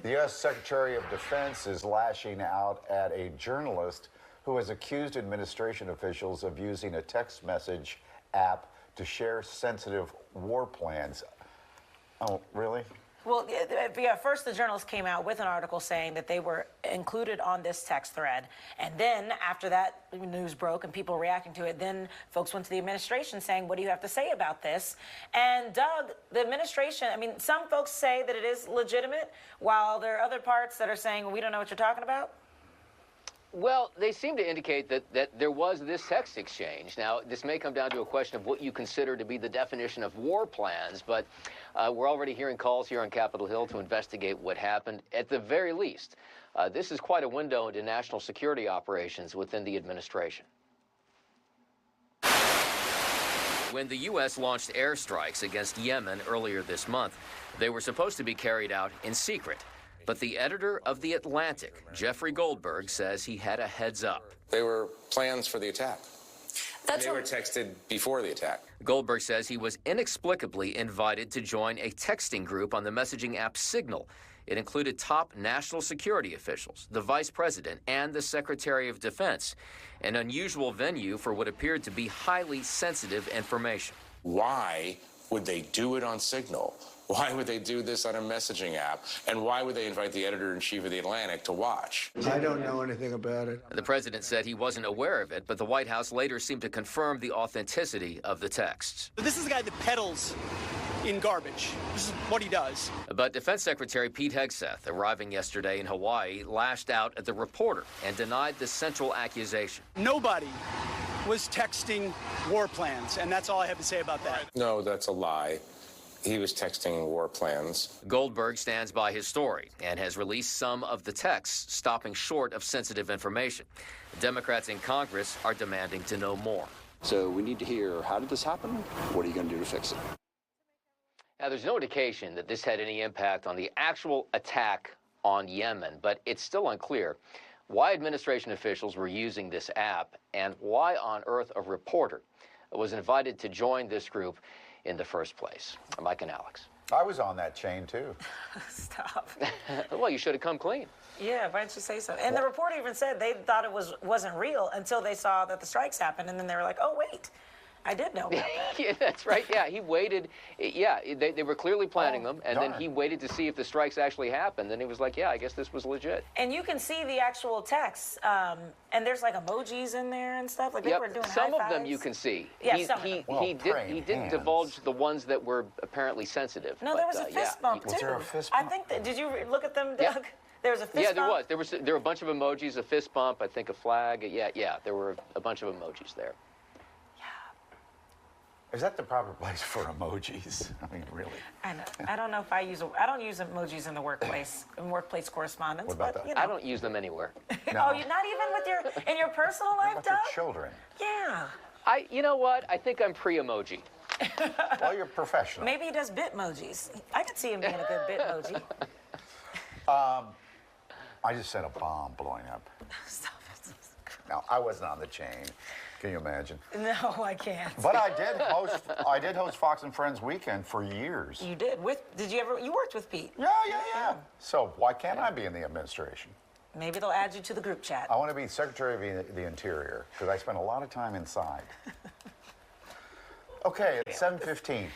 The U.S. Secretary of Defense is lashing out at a journalist who has accused administration officials of using a text message app to share sensitive war plans. Oh, really? Well, yeah, first the journalist came out with an article saying that they were included on this text thread. And then after that news broke and people reacting to it, then folks went to the administration saying, what do you have to say about this? And Doug, the administration, I mean, some folks say that it is legitimate, while there are other parts that are saying, well, we don't know what you're talking about. Well, they seem to indicate that there was this text exchange. Now, this may come down to a question of what you consider to be the definition of war plans, but we're already hearing calls here on Capitol Hill to investigate what happened. At the very least, this is quite a window into national security operations within the administration. When the U.S. launched airstrikes against Yemen earlier this month, they were supposed to be carried out in secret. But the editor of The Atlantic, Jeffrey Goldberg, says he had a heads up. They were plans for the attack. They were texted before the attack. Goldberg says he was inexplicably invited to join a texting group on the messaging app Signal. It included top national security officials, the vice president, and the Secretary of Defense, an unusual venue for what appeared to be highly sensitive information. Why would they do it on Signal? Why would they do this on a messaging app? And why would they invite the editor-in-chief of The Atlantic to watch? I don't know anything about it. The president said he wasn't aware of it, but the White House later seemed to confirm the authenticity of the texts. This is the guy that peddles in garbage. This is what he does. But Defense Secretary Pete Hegseth, arriving yesterday in Hawaii, lashed out at the reporter and denied the central accusation. Nobody was texting war plans, and that's all I have to say about that. No, that's a lie. He was texting war plans. Goldberg stands by his story and has released some of the texts, stopping short of sensitive information. Democrats in Congress are demanding to know more. So we need to hear, how did this happen? What are you going to do to fix it? Now, there's no indication that this had any impact on the actual attack on Yemen, but it's still unclear why administration officials were using this app and why on earth a reporter was invited to join this group in the first place. Mike and Alex. I was on that chain, too. Stop. Well, you should have come clean. Yeah, why didn't you say so? And the reporter even said they thought it wasn't real until they saw that the strikes happened, and then they were like, oh, wait, I did know about that. Yeah, that's right. Yeah, he waited. Yeah, they were clearly planning them, and then he waited to see if the strikes actually happened. Then he was like, yeah, I guess this was legit. And you can see the actual text, and there's like emojis in there and stuff. Like they were doing some high of them fives. you can see. Yeah, he didn't divulge the ones that were apparently sensitive. No, there was a fist bump too. Was there a fist bump? I think that. Did you look at them, Doug? Yeah. There was a fist bump. There was. There were a bunch of emojis, a fist bump, I think a flag. Yeah, there were a bunch of emojis there. Is that the proper place for emojis? I mean, really? I know. I don't know if I don't use emojis in the workplace, in workplace correspondence. What about but, that? You know. I don't use them anywhere. No. Oh, you're not even with in your personal life, What Doug? about your children? Yeah. You know what? I think I'm pre-emoji. Well, you're professional. Maybe he does bitmojis. I could see him being a good bitmoji. I just sent a bomb blowing up. Stop it. Now, I wasn't on the chain. Can you imagine? No, I can't. But I did host Fox and Friends Weekend for years. You did. You worked with Pete? Yeah. So why can't I be in the administration? Maybe they'll add you to the group chat. I want to be Secretary of the Interior because I spend a lot of time inside. Okay, it's 7:15.